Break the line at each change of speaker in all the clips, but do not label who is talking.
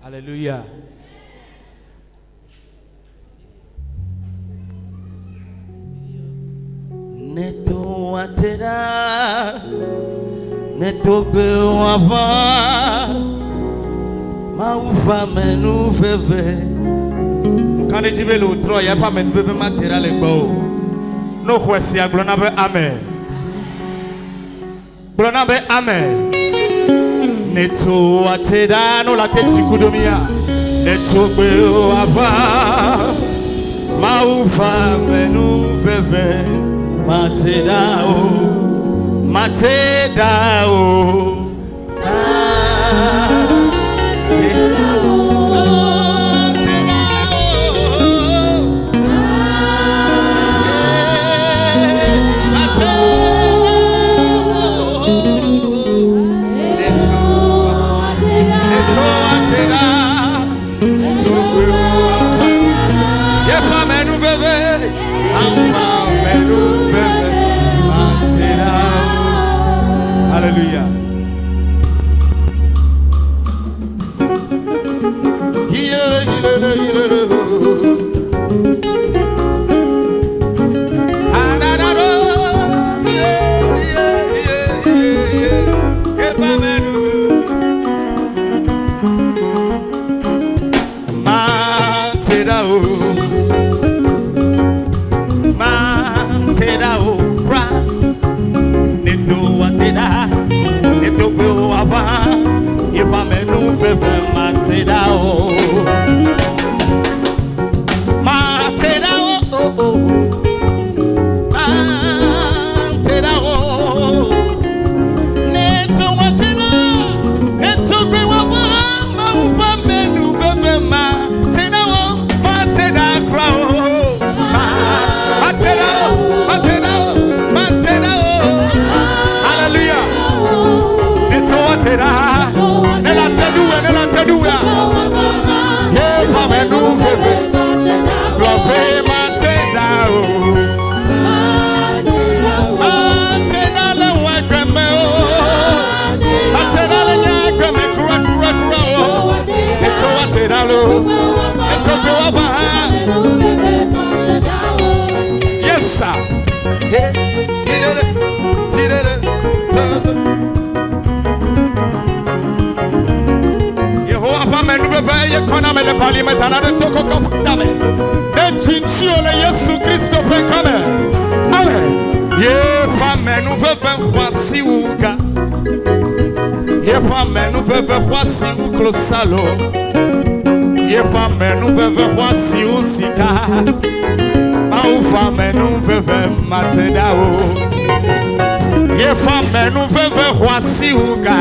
Hallelujah.
Neto atera, neto bewava, maufa menu veve.
Quand tu veux l'autre, il n'y a pas de veve matériel et beau. No question, glonabe amen. Glonabe amen. Neto atera no la tete kudomia. Neto bewava, maufa menu veve. Matedao, Matedao, Hallelujah. Yes, sir. Yehovah, men nous veut y connaître le parlement dans la toko koptame. Enchinchio le Yesu Christo pe kame. Amen. Yehovah, men nous veut voici ouga. Yehovah, men nous veut voici ou klosalo. Yehovah, men nous veut voici ou sika. Yehovah, men nous veut matedao. Yehovah, men nous veut voici ouga.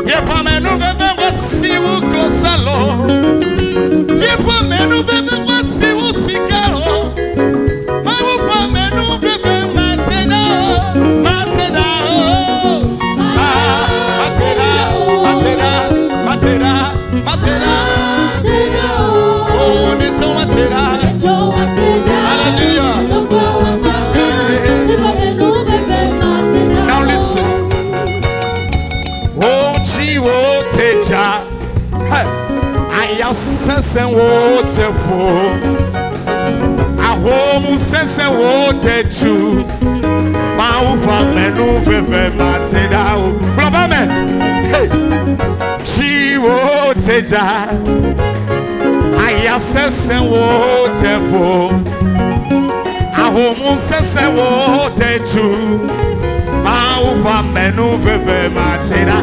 Yehovah, men nous veut voici ou klosalo. Yehovah, men nous veut voici ou sikalo. Yehovah, men nous veut matedao. Matera. Oh, neto matera. Hallelujah. Now listen. Oh, Chiwo Teja. I am sensing water for. I home sensing water too. Maufa menu veve matera. Brother man. Hey. Chiwo Teja. I am sensing water for. I home sensing water too. Maufa menu veve matera.